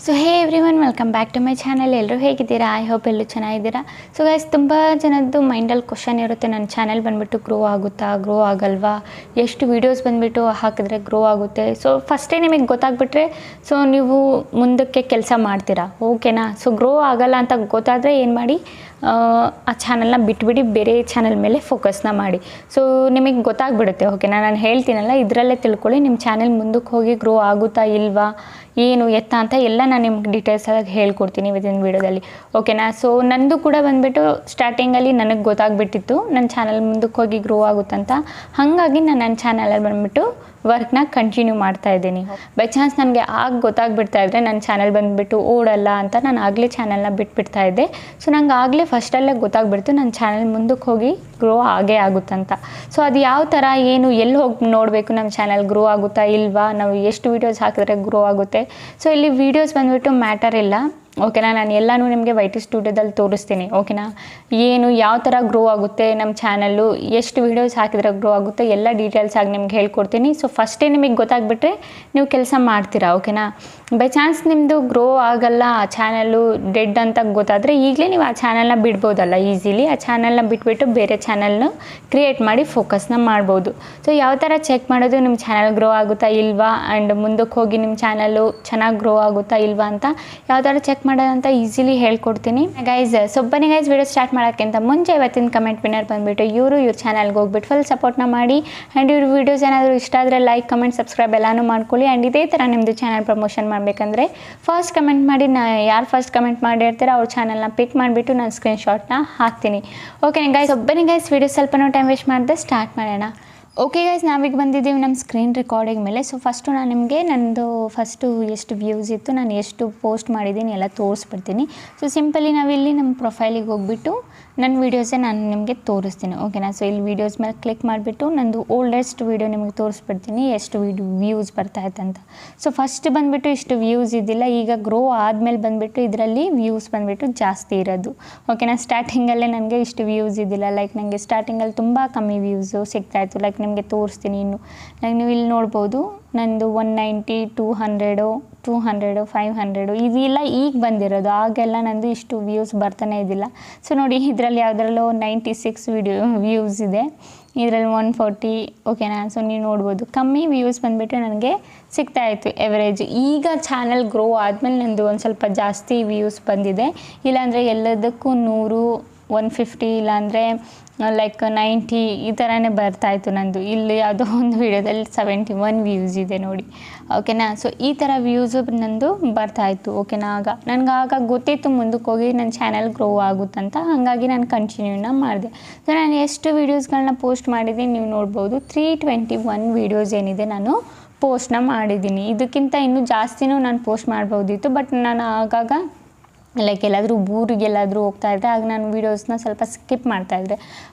So hey everyone, welcome back to my channel. ಎಲ್ಲರೂ ಹೇಗಿದ್ದೀರಾ? I hope ಎಲ್ಲರೂ ಚೆನ್ನಾಗಿದ್ದೀರಾ. ಸೊ ಗೈಸ್, ತುಂಬ ಜನದ್ದು ಮೈಂಡಲ್ಲಿ ಕ್ವಶನ್ ಇರುತ್ತೆ, ನನ್ನ ಚಾನಲ್ ಬಂದುಬಿಟ್ಟು ಗ್ರೋ ಆಗುತ್ತಾ, ಗ್ರೋ ಆಗಲ್ವಾ, ಎಷ್ಟು ವೀಡಿಯೋಸ್ ಬಂದುಬಿಟ್ಟು ಹಾಕಿದ್ರೆ ಗ್ರೋ ಆಗುತ್ತೆ. ಸೊ ಫಸ್ಟೇ ನಿಮಗೆ ಗೊತ್ತಾಗ್ಬಿಟ್ರೆ ಸೊ ನೀವು ಮುಂದಕ್ಕೆ ಕೆಲಸ ಮಾಡ್ತೀರಾ, ಓಕೆನಾ. ಸೊ ಗ್ರೋ ಆಗಲ್ಲ ಅಂತ ಗೊತ್ತಾದರೆ ಏನು ಮಾಡಿ, ಆ ಚಾನಲ್ನ ಬಿಟ್ಬಿಡಿ, ಬೇರೆ ಚಾನಲ್ ಮೇಲೆ ಫೋಕಸ್ನ ಮಾಡಿ. ಸೊ ನಿಮಗೆ ಗೊತ್ತಾಗ್ಬಿಡುತ್ತೆ, ಓಕೆನಾ. ನಾನು ಹೇಳ್ತೀನಲ್ಲ, ಇದರಲ್ಲೇ ತಿಳ್ಕೊಳ್ಳಿ ನಿಮ್ಮ ಚಾನಲ್ ಮುಂದಕ್ಕೆ ಹೋಗಿ ಗ್ರೋ ಆಗುತ್ತಾ ಇಲ್ವಾ, ಏನು ಎತ್ತ ಅಂತ ಎಲ್ಲ ನಾನು ನಿಮ್ಗೆ ಡೀಟೇಲ್ಸಾಗಿ ಹೇಳ್ಕೊಡ್ತೀನಿ ಇವತ್ತಿನ ವೀಡಿಯೋದಲ್ಲಿ, ಓಕೆನಾ. ಸೊ ನಂದು ಕೂಡ ಬಂದುಬಿಟ್ಟು ಸ್ಟಾರ್ಟಿಂಗಲ್ಲಿ ನನಗೆ ಗೊತ್ತಾಗ್ಬಿಟ್ಟಿತ್ತು ನನ್ನ ಚಾನಲ್ ಮುಂದಕ್ಕೆ ಹೋಗಿ ಗ್ರೋ ಆಗುತ್ತಂತ. ಹಾಗಾಗಿ ನಾನು ನನ್ನ ಚಾನಲಲ್ಲಿ ಬಂದುಬಿಟ್ಟು ವರ್ಕ್ನ ಕಂಟಿನ್ಯೂ ಮಾಡ್ತಾಯಿದ್ದೀನಿ. ಬೈ ಚಾನ್ಸ್ ನನಗೆ ಆಗ ಗೊತ್ತಾಗ್ಬಿಡ್ತಾ ಇದ್ದರೆ ನನ್ನ ಚಾನಲ್ ಬಂದುಬಿಟ್ಟು ಓಡಲ್ಲ ಅಂತ ನಾನು ಆಗಲೇ ಚಾನಲ್ನ ಬಿಟ್ಬಿಡ್ತಾ ಇದ್ದೆ. ಸೊ ನಂಗೆ ಆಗಲೇ ಫಸ್ಟಲ್ಲೇ ಗೊತ್ತಾಗ್ಬಿಡ್ತು ನನ್ನ ಚಾನಲ್ ಮುಂದಕ್ಕೆ ಹೋಗಿ ಗ್ರೋ ಆಗೇ ಆಗುತ್ತಂತ. ಸೊ ಅದು ಯಾವ ಥರ, ಏನು, ಎಲ್ಲಿ ಹೋಗಿ ನೋಡಬೇಕು ನಮ್ಮ ಚಾನಲ್ ಗ್ರೋ ಆಗುತ್ತಾ ಇಲ್ವಾ, ನಾವು ಎಷ್ಟು ವೀಡಿಯೋಸ್ ಹಾಕಿದ್ರೆ ಗ್ರೋ ಆಗುತ್ತೆ. ಸೊ ಇಲ್ಲಿ ವೀಡಿಯೋಸ್ ಬಂದುಬಿಟ್ಟು ಮ್ಯಾಟರ್ ಇಲ್ಲ, ಓಕೆನಾ. ನಾನು ಎಲ್ಲನೂ ನಿಮಗೆ YT ಸ್ಟುಡಿಯೋದಲ್ಲಿ ತೋರಿಸ್ತೀನಿ, ಓಕೆನಾ. ಏನು ಯಾವ ಥರ ಗ್ರೋ ಆಗುತ್ತೆ ನಮ್ಮ ಚಾನಲ್ಲು, ಎಷ್ಟು ವೀಡಿಯೋಸ್ ಹಾಕಿದ್ರೆ ಗ್ರೋ ಆಗುತ್ತೆ, ಎಲ್ಲ ಡೀಟೇಲ್ಸಾಗಿ ನಿಮ್ಗೆ ಹೇಳ್ಕೊಡ್ತೀನಿ. ಸೊ ಫಸ್ಟೇ ನಿಮಗೆ ಗೊತ್ತಾಗ್ಬಿಟ್ರೆ ನೀವು ಕೆಲಸ ಮಾಡ್ತೀರಾ, ಓಕೆನಾ. ಬೈ ಚಾನ್ಸ್ ನಿಮ್ಮದು ಗ್ರೋ ಆಗಲ್ಲ, ಆ ಚಾನಲ್ಲು ಡೆಡ್ ಅಂತ ಗೊತ್ತಾದರೆ ಈಗಲೇ ನೀವು ಆ ಚಾನಲ್ನ ಬಿಡ್ಬೋದಲ್ಲ ಈಸಿಲಿ. ಆ ಚಾನಲ್ನ ಬಿಟ್ಬಿಟ್ಟು ಬೇರೆ ಚಾನಲ್ನ ಕ್ರಿಯೇಟ್ ಮಾಡಿ ಫೋಕಸ್ನ ಮಾಡ್ಬೋದು. ಸೊ ಯಾವ ಥರ ಚೆಕ್ ಮಾಡೋದು ನಿಮ್ಮ ಚಾನಲ್ ಗ್ರೋ ಆಗುತ್ತಾ ಇಲ್ವಾ, ಆ್ಯಂಡ್ ಮುಂದಕ್ಕೆ ಹೋಗಿ ನಿಮ್ಮ ಚಾನಲ್ಲು ಚೆನ್ನಾಗಿ ಗ್ರೋ ಆಗುತ್ತಾ ಇಲ್ವಾ ಅಂತ ಯಾವ ಥರ ಚೆಕ್ ಮಾಡೋದಂತ ಈಸಿಲಿ ಹೇಳ್ಕೊಡ್ತೀನಿ ಗೈಸ್. ಸೊ ಬನ್ನಿ ಗೈಸ್, ವಿಡಿಯೋ ಸ್ಟಾರ್ಟ್ ಮಾಡೋಕ್ಕಿಂತ ಮುಂಚೆ ಇವತ್ತಿನ ಕಮೆಂಟ್ ವಿನ್ನರ್ ಬಂದುಬಿಟ್ಟು ಇವ್ರ ಚಾನಲ್ಗೆ ಹೋಗ್ಬಿಟ್ಟು ಫುಲ್ ಸಪೋರ್ಟ್ನ ಮಾಡಿ. ಆ್ಯಂಡ್ ಇವ್ರ ವೀಡಿಯೋಸ್ ಏನಾದರೂ ಇಷ್ಟ ಆದರೆ ಲೈಕ್, ಕಮೆಂಟ್, ಸಬ್ಸ್ಕ್ರೈಬ್ ಎಲ್ಲನೂ ಮಾಡ್ಕೊಳ್ಳಿ. ಆ್ಯಂಡ್ ಇದೇ ಥರ ನಿಮ್ಮದು ಚಾನಲ್ ಪ್ರಮೋಷನ್ ಮಾಡಬೇಕಂದ್ರೆ ಫಸ್ಟ್ ಕಮೆಂಟ್ ಮಾಡಿ, ಯಾರು ಫಸ್ಟ್ ಕಮೆಂಟ್ ಮಾಡಿರ್ತೀರ ಅವ್ರ ಚಾನಲ್ನ ಪಿಕ್ ಮಾಡಿಬಿಟ್ಟು ನಾನು ಸ್ಕ್ರೀನ್ಶಾಟ್ನ ಹಾಕ್ತೀನಿ, ಓಕೆ ಗೈಸ್. ಬನ್ನಿ ಗೈಸ್, ವಿಡಿಯೋ ಸ್ವಲ್ಪನೂ ಟೈಮ್ ವೇಸ್ಟ್ ಮಾಡಿದೆ ಸ್ಟಾರ್ಟ್ ಮಾಡೋಣ. ಓಕೆ ಗೈಸ್, ನಾವೀಗ ಬಂದಿದ್ದೀವಿ ನಮ್ಮ ಸ್ಕ್ರೀನ್ ರೆಕಾರ್ಡಿಂಗ್ ಮೇಲೆ. ಸೊ ಫಸ್ಟು ನಾನು ನಿಮಗೆ ನಂದು ಫಸ್ಟು ಎಷ್ಟು ವ್ಯೂಸ್ ಇತ್ತು, ನಾನು ಎಷ್ಟು ಪೋಸ್ಟ್ ಮಾಡಿದ್ದೀನಿ ಎಲ್ಲ ತೋರಿಸ್ಬಿಡ್ತೀನಿ. ಸೊ ಸಿಂಪಲಿ ನಾವಿಲ್ಲಿ ನಮ್ಮ ಪ್ರೊಫೈಲಿಗೆ ಹೋಗ್ಬಿಟ್ಟು ನನ್ನ ವೀಡಿಯೋಸೇ ನಾನು ನಿಮಗೆ ತೋರಿಸ್ತೀನಿ, ಓಕೆನಾ. ಸೊ ಇಲ್ಲಿ ವೀಡಿಯೋಸ್ ಮೇಲೆ ಕ್ಲಿಕ್ ಮಾಡಿಬಿಟ್ಟು ನಂದು ಓಲ್ಡೆಸ್ಟ್ ವೀಡಿಯೋ ನಿಮಗೆ ತೋರಿಸ್ಬಿಡ್ತೀನಿ, ಎಷ್ಟು ವ್ಯೂಸ್ ಬರ್ತಾಯಿತ್ತು ಅಂತ. ಸೊ ಫಸ್ಟ್ ಬಂದುಬಿಟ್ಟು ಇಷ್ಟು ವ್ಯೂಸ್ ಇದ್ದಿಲ್ಲ, ಈಗ ಗ್ರೋ ಆದಮೇಲೆ ಬಂದುಬಿಟ್ಟು ಇದರಲ್ಲಿ ವ್ಯೂಸ್ ಬಂದುಬಿಟ್ಟು ಜಾಸ್ತಿ ಇರೋದು, ಓಕೆನಾ. ಸ್ಟಾರ್ಟಿಂಗಲ್ಲೇ ನನಗೆ ಇಷ್ಟು ವ್ಯೂಸ್ ಇದ್ದಿಲ್ಲ, ಲೈಕ್ ನನಗೆ ಸ್ಟಾರ್ಟಿಂಗಲ್ಲಿ ತುಂಬ ಕಮ್ಮಿ ವ್ಯೂಸು ಸಿಗ್ತಾಯಿತ್ತು. ಲೈಕ್ ನಿಮಗೆ ತೋರಿಸ್ತೀನಿ, ಇನ್ನು ನೀವು ಇಲ್ಲಿ ನೋಡ್ಬೋದು ನಂದು 190, 200, 500 ಇದೆಲ್ಲ ಈಗ ಬಂದಿರೋದು. ಆಗೆಲ್ಲ ನಂದು ಇಷ್ಟು ವ್ಯೂಸ್ ಬರ್ತಾನೆ ಇದ್ದಿಲ್ಲ. ಸೊ ನೋಡಿ, ಇದರಲ್ಲಿ ಯಾವುದ್ರಲ್ಲೋ 96 ವ್ಯೂಸ್ ಇದೆ, ಇದರಲ್ಲಿ 140, ಓಕೆನಾ. ಸೊ ನೀವು ನೋಡ್ಬೋದು ಕಮ್ಮಿ ವ್ಯೂಸ್ ಬಂದುಬಿಟ್ಟು ನನಗೆ ಸಿಗ್ತಾಯಿತ್ತು ಎವರೇಜ್. ಈಗ ಚಾನಲ್ ಗ್ರೋ ಆದಮೇಲೆ ನಂದು ಒಂದು ಸ್ವಲ್ಪ ಜಾಸ್ತಿ ವ್ಯೂಸ್ ಬಂದಿದೆ. ಇಲ್ಲಾಂದರೆ ಎಲ್ಲದಕ್ಕೂ 100, 150 ಇಲ್ಲಾಂದರೆ ಲೈಕ್ 90 ಈ ಥರನೇ ಬರ್ತಾಯಿತ್ತು ನಂದು. ಇಲ್ಲಿ ಯಾವುದೋ ಒಂದು ವೀಡಿಯೋದಲ್ಲಿ 71 ವ್ಯೂಸ್ ಇದೆ ನೋಡಿ, ಓಕೆನಾ. ಸೊ ಈ ಥರ ವ್ಯೂಸು ನಂದು ಬರ್ತಾಯಿತ್ತು, ಓಕೆನಾ. ನನಗೆ ಗೊತ್ತಿತ್ತು ಮುಂದಕ್ಕೆ ಹೋಗಿ ನನ್ನ ಚಾನಲ್ ಗ್ರೋ ಆಗುತ್ತಂತ, ಹಾಗಾಗಿ ನಾನು ಕಂಟಿನ್ಯೂನ ಮಾಡಿದೆ. ಸೊ ನಾನು ಎಷ್ಟು ವೀಡಿಯೋಸ್ಗಳನ್ನ ಪೋಸ್ಟ್ ಮಾಡಿದ್ದೀನಿ ನೀವು ನೋಡ್ಬೋದು, 321 ವೀಡಿಯೋಸ್ ಏನಿದೆ ನಾನು ಪೋಸ್ಟ್ನ ಮಾಡಿದ್ದೀನಿ. ಇದಕ್ಕಿಂತ ಇನ್ನೂ ಜಾಸ್ತಿನೂ ನಾನು ಪೋಸ್ಟ್ ಮಾಡ್ಬೋದಿತ್ತು, ಬಟ್ ನಾನು ಆಗಾಗ ಲೈಕ್ ಎಲ್ಲಾದರೂ ಊರಿಗೆಲ್ಲಾದರೂ ಹೋಗ್ತಾಯಿದ್ದೆ, ಆಗ ನಾನು ವೀಡಿಯೋಸ್ನ ಸ್ವಲ್ಪ ಸ್ಕಿಪ್ ಮಾಡ್ತಾಯಿದ್ದೆ.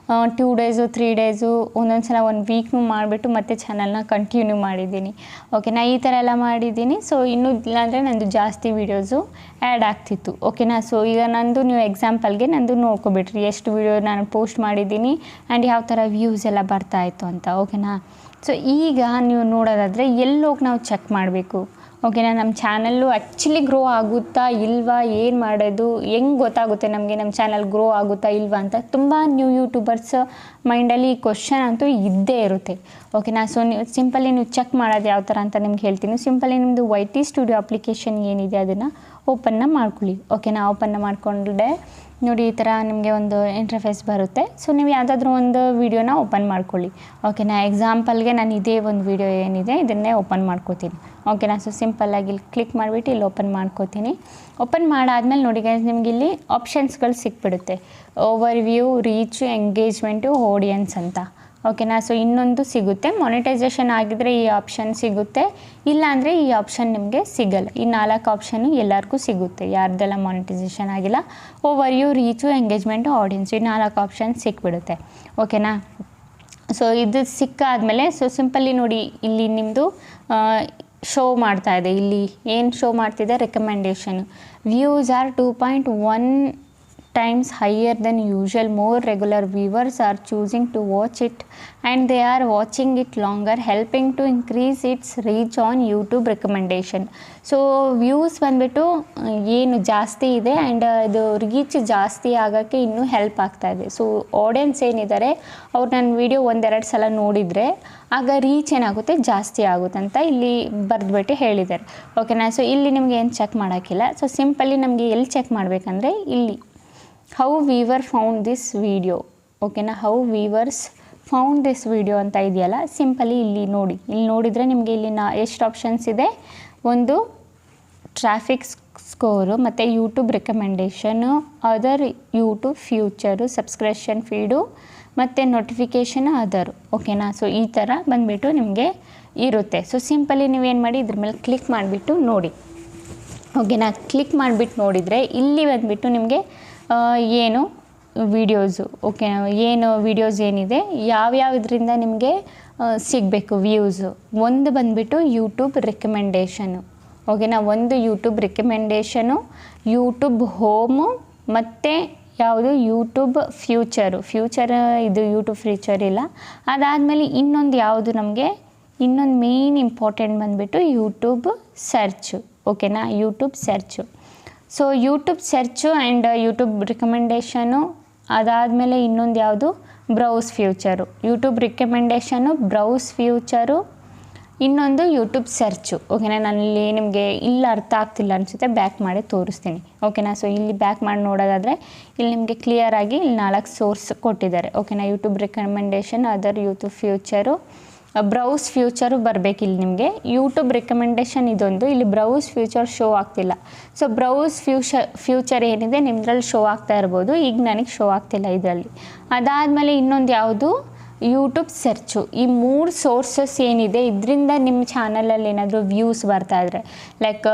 2 ಡೇಸು 3 ಡೇಸು ಒಂದೊಂದು ಸಲ 1 ವೀಕ್ನು ಮಾಡಿಬಿಟ್ಟು ಮತ್ತೆ ಚಾನಲ್ನ ಕಂಟಿನ್ಯೂ ಮಾಡಿದ್ದೀನಿ, ಓಕೆನಾ. ಈ ಥರ ಎಲ್ಲ ಮಾಡಿದ್ದೀನಿ. ಸೊ ಇನ್ನೂ ಇಲ್ಲಾಂದರೆ ನಂದು ಜಾಸ್ತಿ ವೀಡಿಯೋಸು ಆ್ಯಡ್ ಆಗ್ತಿತ್ತು, ಓಕೆನಾ. ಸೊ ಈಗ ನಂದು ನೀವು ಎಕ್ಸಾಂಪಲ್ಗೆ ನಂದು ನೋಡ್ಕೊಬಿಟ್ರಿ ಎಷ್ಟು ವೀಡಿಯೋ ನಾನು ಪೋಸ್ಟ್ ಮಾಡಿದ್ದೀನಿ ಆ್ಯಂಡ್ ಯಾವ ಥರ ವ್ಯೂಸ್ ಎಲ್ಲ ಬರ್ತಾಯಿತ್ತು ಅಂತ, ಓಕೆನಾ. ಸೊ ಈಗ ನೀವು ನೋಡೋದಾದರೆ ಎಲ್ಲೋಗಿ ನಾವು ಚೆಕ್ ಮಾಡಬೇಕು, ಓಕೆನಾ. ನಮ್ಮ ಚಾನಲ್ಲು ಆ್ಯಕ್ಚುಲಿ ಗ್ರೋ ಆಗುತ್ತಾ ಇಲ್ವಾ, ಏನು ಮಾಡೋದು, ಹೆಂಗೆ ಗೊತ್ತಾಗುತ್ತೆ ನಮಗೆ ನಮ್ಮ ಚಾನಲ್ ಗ್ರೋ ಆಗುತ್ತಾ ಇಲ್ವಾ ಅಂತ ತುಂಬ ನ್ಯೂ ಯೂಟ್ಯೂಬರ್ಸ್ ಮೈಂಡಲ್ಲಿ ಈ ಕ್ವಶನ್ ಅಂತೂ ಇದ್ದೇ ಇರುತ್ತೆ, ಓಕೆನಾ. ಸೊ ನೀವು ಸಿಂಪಲಿ ನೀವು ಚೆಕ್ ಮಾಡೋದು ಯಾವ ಥರ ಅಂತ ನಿಮ್ಗೆ ಹೇಳ್ತೀನಿ. ಸಿಂಪಲಿ ನಿಮ್ಮದು YT ಸ್ಟುಡಿಯೋ ಅಪ್ಲಿಕೇಶನ್ ಏನಿದೆ ಅದನ್ನು ಓಪನ್ನ ಮಾಡ್ಕೊಳ್ಳಿ, ಓಕೆನಾ. ಓಪನ್ನ ಮಾಡಿಕೊಂಡ್ರೆ ನೋಡಿ ಈ ಥರ ನಿಮಗೆ ಒಂದು ಇಂಟರ್ಫೇಸ್ ಬರುತ್ತೆ. ಸೊ ನೀವು ಯಾವುದಾದ್ರೂ ಒಂದು ವೀಡಿಯೋನ ಓಪನ್ ಮಾಡ್ಕೊಳ್ಳಿ, ಓಕೆನಾ. ಎಕ್ಸಾಂಪಲ್ಗೆ ನಾನು ಇದೇ ಒಂದು ವೀಡಿಯೋ ಏನಿದೆ ಇದನ್ನೇ ಓಪನ್ ಮಾಡ್ಕೋತೀನಿ, ಓಕೆನಾ. ಸೊ ಸಿಂಪಲ್ಲಾಗಿ ಇಲ್ಲಿ ಕ್ಲಿಕ್ ಮಾಡಿಬಿಟ್ಟು ಇಲ್ಲಿ ಓಪನ್ ಮಾಡ್ಕೋತೀನಿ. ಓಪನ್ ಮಾಡಾದ್ಮೇಲೆ ನೋಡಿ ಗೈಸ್, ನಿಮಗೆ ಇಲ್ಲಿ ಆಪ್ಷನ್ಸ್ಗಳು ಸಿಕ್ಬಿಡುತ್ತೆ, overview, reach, engagement, audience ಅಂತ, ಓಕೆನಾ. ಸೊ ಇನ್ನೊಂದು ಸಿಗುತ್ತೆ, ಮಾನಿಟೈಸೇಷನ್ ಆಗಿದ್ದರೆ ಈ ಆಪ್ಷನ್ ಸಿಗುತ್ತೆ, ಇಲ್ಲಾಂದರೆ ಈ ಆಪ್ಷನ್ ನಿಮಗೆ ಸಿಗಲ್ಲ. ಈ 4 ಆಪ್ಷನ್ನು ಎಲ್ಲರಿಗೂ ಸಿಗುತ್ತೆ, ಯಾರ್ದೆಲ್ಲ ಮಾನಿಟೈಸೇಷನ್ ಆಗಿಲ್ಲ. Over view, reach, engagement, audience, ಈ 4 ಆಪ್ಷನ್ ಸಿಕ್ಬಿಡುತ್ತೆ, ಓಕೆನಾ. ಸೊ ಇದು ಸಿಕ್ಕಾದಮೇಲೆ ಸೊ ಸಿಂಪಲ್ಲಿ ನೋಡಿ ಇಲ್ಲಿ ನಿಮ್ಮದು ಶೋ ಮಾಡ್ತಾ ಇದೆ. ಇಲ್ಲಿ ಏನು ಶೋ ಮಾಡ್ತಿದೆ, ರೆಕಮೆಂಡೇಷನು views R 2.1 times higher than usual. More regular viewers are choosing to watch it and they are watching it longer, helping to increase its reach on YouTube recommendation. So views ಬಂದುಬಿಟ್ಟು ಏನು ಜಾಸ್ತಿ ಇದೆ and ಇದು reach ಜಾಸ್ತಿ ಆಗೋಕ್ಕೆ ಇನ್ನೂ help ಆಗ್ತಾಯಿದೆ. So audience ಏನಿದ್ದಾರೆ ಅವ್ರು ನನ್ನ ವೀಡಿಯೋ ಒಂದೆರಡು ಸಲ ನೋಡಿದರೆ ಆಗ ರೀಚ್ ಏನಾಗುತ್ತೆ ಜಾಸ್ತಿ ಆಗುತ್ತೆ ಅಂತ ಇಲ್ಲಿ ಬರೆದ್ಬಿಟ್ಟು ಹೇಳಿದ್ದಾರೆ. ಓಕೆನಾ. ಸೊ ಇಲ್ಲಿ ನಿಮಗೆ ಏನು ಚೆಕ್ ಮಾಡೋಕ್ಕಿಲ್ಲ. ಸೊ ಸಿಂಪಲಿ ನಮಗೆ ಎಲ್ಲಿ ಚೆಕ್ ಮಾಡಬೇಕಂದ್ರೆ ಇಲ್ಲಿ how viewer found this video. ಓಕೆನಾ. How viewers found this video ಅಂತ ಇದೆಯಲ್ಲ, ಸಿಂಪಲಿ ಇಲ್ಲಿ ನೋಡಿ. ಇಲ್ಲಿ ನೋಡಿದರೆ ನಿಮಗೆ ಇಲ್ಲಿ ಎಷ್ಟು ಆಪ್ಷನ್ಸ್ ಇದೆ. ಒಂದು ಟ್ರಾಫಿಕ್ ಸ್ಕೋರು, ಮತ್ತು YouTube recommendation, other YouTube feature, subscription feed, ಮತ್ತು ನೋಟಿಫಿಕೇಷನ್ ಅದರು. ಓಕೆನಾ. ಸೊ ಈ ಥರ ಬಂದುಬಿಟ್ಟು ನಿಮಗೆ ಇರುತ್ತೆ. ಸೊ ಸಿಂಪಲಿ ನೀವೇನು ಮಾಡಿ ಇದ್ರ ಮೇಲೆ ಕ್ಲಿಕ್ ಮಾಡಿಬಿಟ್ಟು ನೋಡಿ. ಓಕೆನಾ. ಕ್ಲಿಕ್ ಮಾಡಿಬಿಟ್ಟು ನೋಡಿದರೆ ಇಲ್ಲಿ ಬಂದುಬಿಟ್ಟು ನಿಮಗೆ ಏನು ವೀಡಿಯೋಸು, ಓಕೆ, ಏನು ವೀಡಿಯೋಸ್ ಏನಿದೆ ಯಾವ್ಯಾವುದರಿಂದ ನಿಮಗೆ ಸಿಗಬೇಕು ವ್ಯೂಸು. ಒಂದು ಬಂದುಬಿಟ್ಟು ಯೂಟ್ಯೂಬ್ ರೆಕಮೆಂಡೇಷನು. ಓಕೆನಾ. ಒಂದು ಯೂಟ್ಯೂಬ್ ರೆಕಮೆಂಡೇಷನು, ಯೂಟ್ಯೂಬ್ ಹೋಮು, ಮತ್ತು ಯಾವುದು ಯೂಟ್ಯೂಬ್ ಫ್ಯೂಚರ್ ಇದು ಯೂಟ್ಯೂಬ್ ಫ್ಯೂಚರ್ ಇಲ್ಲ. ಅದಾದಮೇಲೆ ಇನ್ನೊಂದು ಯಾವುದು ನಮಗೆ ಇನ್ನೊಂದು ಮೇನ್ ಇಂಪಾರ್ಟೆಂಟ್ ಬಂದುಬಿಟ್ಟು ಯೂಟ್ಯೂಬ್ ಸರ್ಚು. ಓಕೆನಾ. YouTube search. So YouTube search and YouTube recommendation, ಅದಾದಮೇಲೆ ಇನ್ನೊಂದು ಯಾವುದು browse feature. YouTube recommendation, browse feature, ಇನ್ನೊಂದು ಯೂಟ್ಯೂಬ್ ಸರ್ಚು. ಓಕೆನಾ. ನಾನಿಲ್ಲಿ ನಿಮಗೆ ಇಲ್ಲ ಅರ್ಥ ಆಗ್ತಿಲ್ಲ ಅನಿಸುತ್ತೆ, ಬ್ಯಾಕ್ ಮಾಡಿ ತೋರಿಸ್ತೀನಿ. ಓಕೆನಾ. ಸೊ ಇಲ್ಲಿ ಬ್ಯಾಕ್ ಮಾಡಿ ನೋಡೋದಾದರೆ ಇಲ್ಲಿ ನಿಮಗೆ ಕ್ಲಿಯರಾಗಿ ಇಲ್ಲಿ 4 ಸೋರ್ಸ್ ಕೊಟ್ಟಿದ್ದಾರೆ. ಓಕೆನಾ. YouTube recommendation, other YouTube feature, browse feature ಬರಬೇಕು ಇಲ್ಲಿ ನಿಮಗೆ. ಯೂಟ್ಯೂಬ್ ರೆಕಮೆಂಡೇಷನ್ ಇದೊಂದು, ಇಲ್ಲಿ ಬ್ರೌಸ್ ಫ್ಯೂಚರ್ ಶೋ ಆಗ್ತಿಲ್ಲ. ಸೊ ಬ್ರೌಸ್ ಫ್ಯೂಚರ್ ಏನಿದೆ ನಿಮ್ಮದ್ರಲ್ಲಿ ಶೋ ಆಗ್ತಾ ಇರ್ಬೋದು, ಈಗ ನನಗೆ ಶೋ ಆಗ್ತಿಲ್ಲ ಇದರಲ್ಲಿ. ಅದಾದಮೇಲೆ ಇನ್ನೊಂದು ಯಾವುದು ಯೂಟ್ಯೂಬ್ ಸರ್ಚು. ಈ 3 ಸೋರ್ಸಸ್ ಏನಿದೆ ಇದರಿಂದ ನಿಮ್ಮ ಚಾನಲಲ್ಲಿ ಏನಾದರೂ ವ್ಯೂಸ್ ಬರ್ತಾಯಿದ್ರೆ, ಲೈಕ್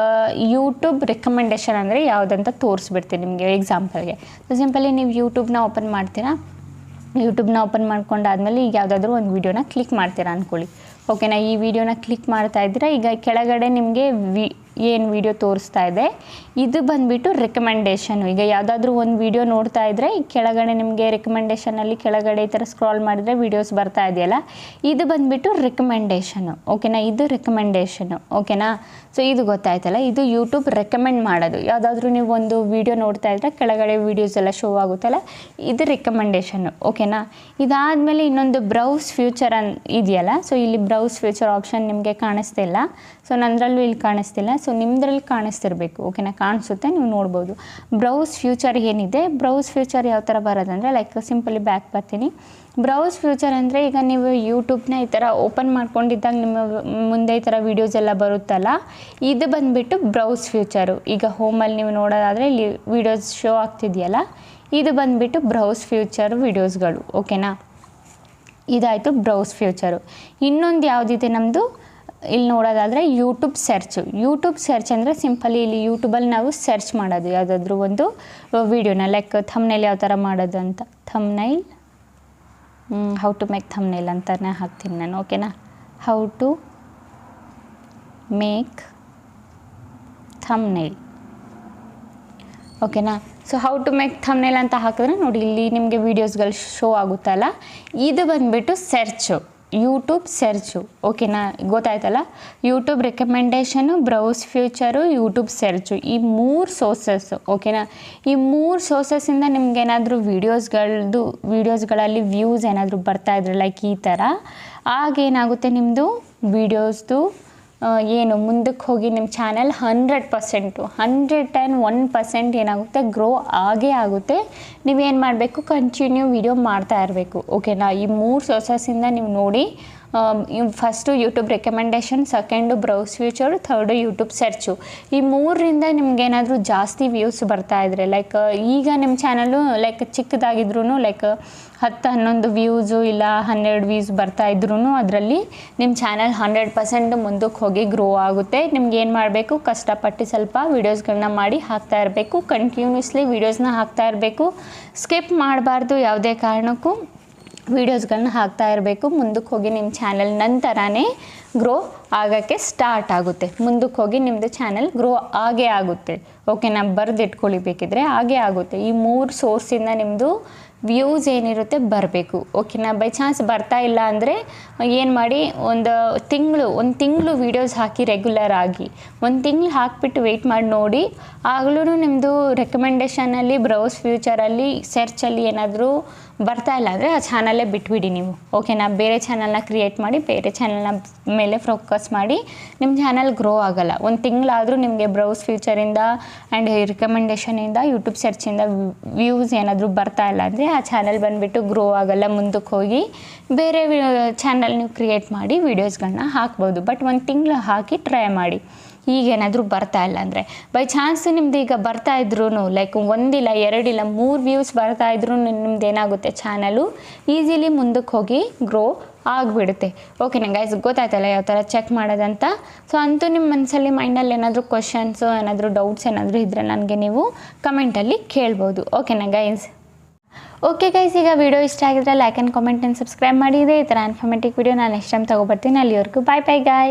ಯೂಟ್ಯೂಬ್ ರೆಕಮೆಂಡೇಷನ್ ಅಂದರೆ ಯಾವುದಂತ ತೋರಿಸ್ಬಿಡ್ತೀನಿ ನಿಮಗೆ ಎಕ್ಸಾಂಪಲ್ಗೆ. ಸೊ ಸಿಂಪಲಿ ನೀವು ಯೂಟ್ಯೂಬ್ನ ಓಪನ್ ಮಾಡ್ತೀರಾ. ಯೂಟ್ಯೂಬ್ನ ಓಪನ್ ಮಾಡ್ಕೊಂಡಾದ್ಮೇಲೆ ಈಗ ಯಾವುದಾದ್ರೂ ಒಂದು ವೀಡಿಯೋನ ಕ್ಲಿಕ್ ಮಾಡ್ತೀರಾ ಅಂದ್ಕೊಳ್ಳಿ. ಓಕೆನಾ. ಈ ವಿಡಿಯೋನ ಕ್ಲಿಕ್ ಮಾಡ್ತಾ ಇದ್ದೀರಾ. ಈಗ ಕೆಳಗಡೆ ನಿಮಗೆ ಏನು ವಿಡಿಯೋ ತೋರಿಸ್ತಾ ಇದೆ ಇದು ಬಂದುಬಿಟ್ಟು ರೆಕಮೆಂಡೇಷನು. ಈಗ ಯಾವುದಾದ್ರೂ ಒಂದು ವಿಡಿಯೋ ನೋಡ್ತಾ ಇದ್ದರೆ ಈ ಕೆಳಗಡೆ ನಿಮಗೆ ರೆಕಮೆಂಡೇಷನಲ್ಲಿ ಕೆಳಗಡೆ ಈ ಥರ ಸ್ಕ್ರಾಲ್ ಮಾಡಿದರೆ ವೀಡಿಯೋಸ್ ಬರ್ತಾ ಇದೆಯಲ್ಲ, ಇದು ಬಂದುಬಿಟ್ಟು ರೆಕಮೆಂಡೇಷನು. ಓಕೆನಾ. ಇದು ರೆಕಮೆಂಡೇಷನು. ಓಕೆನಾ. ಸೊ ಇದು ಗೊತ್ತಾಯ್ತಲ್ಲ, ಇದು ಯೂಟ್ಯೂಬ್ ರೆಕಮೆಂಡ್ ಮಾಡೋದು. ಯಾವುದಾದ್ರೂ ನೀವು ಒಂದು ವೀಡಿಯೋ ನೋಡ್ತಾ ಇದ್ದರೆ ಕೆಳಗಡೆ ವೀಡಿಯೋಸ್ ಎಲ್ಲ ಶೋ ಆಗುತ್ತಲ್ಲ, ಇದು ರೆಕಮೆಂಡೇಷನು. ಓಕೆನಾ. ಇದಾದಮೇಲೆ ಇನ್ನೊಂದು ಬ್ರೌಸ್ ಫ್ಯೂಚರ್ ಇದೆಯಲ್ಲ, ಸೊ ಇಲ್ಲಿ ಬ್ರೌಸ್ ಫ್ಯೂಚರ್ ಆಪ್ಷನ್ ನಿಮಗೆ ಕಾಣಿಸ್ತಿಲ್ಲ. ಸೊ ನನ್ನದ್ರಲ್ಲೂ ಇಲ್ಲಿ ಕಾಣಿಸ್ತಿಲ್ಲ. ಸೊ ನಿಮ್ಮದ್ರಲ್ಲಿ ಕಾಣಿಸ್ತಿರ್ಬೇಕು. ಓಕೆನಾ. ಕಾಣಿಸುತ್ತೆ, ನೀವು ನೋಡ್ಬೋದು. ಬ್ರೌಸ್ ಫ್ಯೂಚರ್ ಏನಿದೆ, ಬ್ರೌಸ್ ಫ್ಯೂಚರ್ ಯಾವ ಥರ ಬರೋದಂದರೆ ಲೈಕ್ ಸಿಂಪಲಿ ಬ್ಯಾಕ್ ಬರ್ತೀನಿ. ಬ್ರೌಸ್ ಫ್ಯೂಚರ್ ಅಂದರೆ ಈಗ ನೀವು ಯೂಟ್ಯೂಬ್ನ ಈ ಥರ ಓಪನ್ ಮಾಡ್ಕೊಂಡಿದ್ದಾಗ ನಿಮ್ಮ ಮುಂದೆ ಈ ಥರ ವೀಡಿಯೋಸ್ ಎಲ್ಲ ಬರುತ್ತಲ್ಲ, ಇದು ಬಂದುಬಿಟ್ಟು ಬ್ರೌಸ್ ಫ್ಯೂಚರು. ಈಗ ಹೋಮಲ್ಲಿ ನೀವು ನೋಡೋದಾದರೆ ಇಲ್ಲಿ ವೀಡಿಯೋಸ್ ಶೋ ಆಗ್ತಿದೆಯಲ್ಲ, ಇದು ಬಂದುಬಿಟ್ಟು ಬ್ರೌಸ್ ಫ್ಯೂಚರ್ ವೀಡಿಯೋಸ್ಗಳು. ಓಕೆನಾ. ಇದಾಯಿತು ಬ್ರೌಸ್ ಫ್ಯೂಚರು. ಇನ್ನೊಂದು ಯಾವುದಿದೆ ನಮ್ಮದು ಇಲ್ಲಿ ನೋಡೋದಾದರೆ ಯೂಟ್ಯೂಬ್ ಸರ್ಚು. ಯೂಟ್ಯೂಬ್ ಸರ್ಚ್ ಅಂದರೆ ಸಿಂಪಲಿ ಇಲ್ಲಿ ಯೂಟ್ಯೂಬಲ್ಲಿ ನಾವು ಸರ್ಚ್ ಮಾಡೋದು ಯಾವುದಾದ್ರೂ ಒಂದು ವೀಡಿಯೋನ, ಲೈಕ್ ಥಂಬ್ನೈಲ್ ಯಾವ ಥರ ಮಾಡೋದು ಅಂತ. Thumbnail, how to make thumbnail ಅಂತಲೇ ಹಾಕ್ತೀನಿ ನಾನು. ಓಕೆನಾ. How to make thumbnail. ಓಕೆನಾ. So how to make thumbnail ಅಂತ ಹಾಕಿದ್ರೆ ನೋಡಿ ಇಲ್ಲಿ ನಿಮಗೆ ವೀಡಿಯೋಸ್ಗಳು ಶೋ ಆಗುತ್ತಲ್ಲ, ಇದು ಬಂದುಬಿಟ್ಟು ಸರ್ಚು, ಯೂಟ್ಯೂಬ್ ಸರ್ಚು. ಓಕೆನಾ. ಗೊತ್ತಾಯ್ತಲ್ಲ. YouTube recommendation, browse feature, YouTube search, ಈ 3 ಸೋರ್ಸಸ್ಸು. ಓಕೆನಾ. ಈ 3 ಸೋರ್ಸಸ್ಸಿಂದ ನಿಮ್ಗೇನಾದರೂ ವೀಡಿಯೋಸ್ಗಳಲ್ಲಿ ವ್ಯೂಸ್ ಏನಾದರೂ ಬರ್ತಾಯಿದ್ರೆ ಲೈಕ್ ಈ ಥರ, ಆಗೇನಾಗುತ್ತೆ ನಿಮ್ಮದು ವೀಡಿಯೋಸ್ದು ಏನು ಮುಂದಕ್ಕೆ ಹೋಗಿ ನಿಮ್ಮ ಚಾನಲ್ 101% ಏನಾಗುತ್ತೆ ಗ್ರೋ ಆಗೇ ಆಗುತ್ತೆ. ನೀವೇನು ಮಾಡಬೇಕು, ಕಂಟಿನ್ಯೂ ವೀಡಿಯೋ ಮಾಡ್ತಾ ಇರಬೇಕು. ಓಕೆನಾ. ಈ 3 ಸೋರ್ಸಸ್ಸಿಂದ ನೀವು ನೋಡಿ, first YouTube recommendation, second browse future, third YouTube search. ಈ 3ರಿಂದ ನಿಮ್ಗೇನಾದರೂ ಜಾಸ್ತಿ ವ್ಯೂಸ್ ಬರ್ತಾಯಿದ್ರೆ, ಲೈಕ್ ಈಗ ನಿಮ್ಮ ಚಾನಲು ಲೈಕ್ ಚಿಕ್ಕದಾಗಿದ್ರೂ ಲೈಕ್ 10-11 ವ್ಯೂಸು ಇಲ್ಲ 12 ವ್ಯೂಸ್ ಬರ್ತಾಯಿದ್ರೂ ಅದರಲ್ಲಿ ನಿಮ್ಮ ಚಾನಲ್ 100% ಮುಂದಕ್ಕೆ ಹೋಗಿ ಗ್ರೋ ಆಗುತ್ತೆ. ನಿಮ್ಗೆ ಏನು ಮಾಡಬೇಕು, ಕಷ್ಟಪಟ್ಟು ಸ್ವಲ್ಪ ವೀಡಿಯೋಸ್ಗಳನ್ನ ಮಾಡಿ ಹಾಕ್ತಾ ಇರಬೇಕು. ಕಂಟಿನ್ಯೂಸ್ಲಿ ವೀಡಿಯೋಸ್ನ ಹಾಕ್ತಾ ಇರಬೇಕು. ಸ್ಕಿಪ್ ಮಾಡಬಾರ್ದು ಯಾವುದೇ ಕಾರಣಕ್ಕೂ. ವೀಡಿಯೋಸ್ಗಳನ್ನ ಹಾಕ್ತಾ ಇರಬೇಕು. ಮುಂದಕ್ಕೆ ಹೋಗಿ ನಿಮ್ಮ ಚಾನಲ್ ನಂತರನೇ ಗ್ರೋ ಆಗೋಕ್ಕೆ ಸ್ಟಾರ್ಟ್ ಆಗುತ್ತೆ. ಮುಂದಕ್ಕೆ ಹೋಗಿ ನಿಮ್ಮದು ಚಾನಲ್ ಗ್ರೋ ಆಗೇ ಆಗುತ್ತೆ. ಓಕೆನಾ, ಬರೆದಿಟ್ಕೊಳ್ಳಿ ಬೇಕಿದ್ರೆ, ಹಾಗೇ ಆಗುತ್ತೆ. ಈ 3 ಸೋರ್ಸಿಂದ ನಿಮ್ಮದು ವ್ಯೂಸ್ ಏನಿರುತ್ತೆ ಬರಬೇಕು. ಓಕೆನಾ, ಬೈ ಚಾನ್ಸ್ ಬರ್ತಾ ಇಲ್ಲ ಅಂದರೆ ಏನು ಮಾಡಿ, ಒಂದು ತಿಂಗಳು ವೀಡಿಯೋಸ್ ಹಾಕಿ ರೆಗ್ಯುಲರ್ ಆಗಿ 1 ತಿಂಗಳು ಹಾಕಿಬಿಟ್ಟು ವೆಯ್ಟ್ ಮಾಡಿ ನೋಡಿ. ಆಗಲೂ ನಿಮ್ಮದು ರೆಕಮೆಂಡೇಷನಲ್ಲಿ, ಬ್ರೌಸ್ ಫ್ಯೂಚರಲ್ಲಿ, ಸರ್ಚಲ್ಲಿ ಏನಾದರೂ ಬರ್ತಾ ಇಲ್ಲ ಅಂದರೆ ಆ ಚಾನಲ್ಲೇ ಬಿಟ್ಬಿಡಿ ನೀವು. ಓಕೆನಾ, ಬೇರೆ ಚಾನಲ್ನ ಕ್ರಿಯೇಟ್ ಮಾಡಿ ಬೇರೆ ಚಾನಲ್ನ ಮೇಲೆ ಫೋಕಸ್ ಮಾಡಿ. ನಿಮ್ಮ ಚಾನಲ್ ಗ್ರೋ ಆಗೋಲ್ಲ. 1 ತಿಂಗಳಾದರೂ ನಿಮಗೆ ಬ್ರೌಸ್ ಫ್ಯೂಚರಿಂದ ಆ್ಯಂಡ್ ರಿಕಮೆಂಡೇಷನಿಂದ, ಯೂಟ್ಯೂಬ್ ಸರ್ಚಿಂದ ವ್ಯೂಸ್ ಏನಾದರೂ ಬರ್ತಾ ಇಲ್ಲ ಅಂದರೆ ಆ ಚಾನಲ್ ಬಂದುಬಿಟ್ಟು ಗ್ರೋ ಆಗೋಲ್ಲ. ಮುಂದಕ್ಕೆ ಹೋಗಿ ಬೇರೆ ಚಾನಲ್ ನೀವು ಕ್ರಿಯೇಟ್ ಮಾಡಿ ವೀಡಿಯೋಸ್ಗಳನ್ನ ಹಾಕ್ಬೋದು. ಬಟ್ 1 ತಿಂಗಳು ಹಾಕಿ ಟ್ರೈ ಮಾಡಿ. ಈಗೇನಾದರೂ ಬರ್ತಾ ಇಲ್ಲ ಅಂದರೆ, ಬೈ ಚಾನ್ಸ್ ನಿಮ್ದು ಈಗ ಬರ್ತಾ ಇದ್ರೂ ಲೈಕ್ 1 ಇಲ್ಲ 2 ಇಲ್ಲ 3 ವ್ಯೂಸ್ ಬರ್ತಾ ಇದ್ರೂ ನಿಮ್ದು ಏನಾಗುತ್ತೆ, ಚಾನಲು ಈಸಿಲಿ ಮುಂದಕ್ಕೆ ಹೋಗಿ ಗ್ರೋ ಆಗಿಬಿಡುತ್ತೆ. ಓಕೆನಾ ಗೈಸ್, ಗೊತ್ತಾಯ್ತಲ್ಲ ಯಾವ ಥರ ಚೆಕ್ ಮಾಡೋದಂತ. ಸೊ ಅಂತೂ ನಿಮ್ಮ ಮನಸ್ಸಲ್ಲಿ ಮೈಂಡಲ್ಲಿ ಏನಾದರೂ ಕ್ವಶನ್ಸು, ಏನಾದರೂ ಡೌಟ್ಸ್ ಏನಾದರೂ ಇದ್ದರೆ ನನಗೆ ನೀವು ಕಮೆಂಟಲ್ಲಿ ಕೇಳ್ಬೋದು. ಓಕೆನಾ ಗೈಸ್? ಓಕೆ ಗೈಸ್, ಈಗ ವಿಡಿಯೋ ಇಷ್ಟ ಆಗಿದ್ರೆ like and comment and subscribe ಮಾಡಿ. ಇದೇ ಈ ಥರ ಇನ್ಫಾರ್ಮೇಟಿವ್ ವಿಡಿಯೋ ನಾನು ನೆಕ್ಸ್ಟ್ ಟೈಮ್ ತೊಗೊಬರ್ತೀನಿ. ಅಲ್ಲಿವರೆಗೂ ಬಾಯ್ ಬಾಯ್ ಗಾಯ್.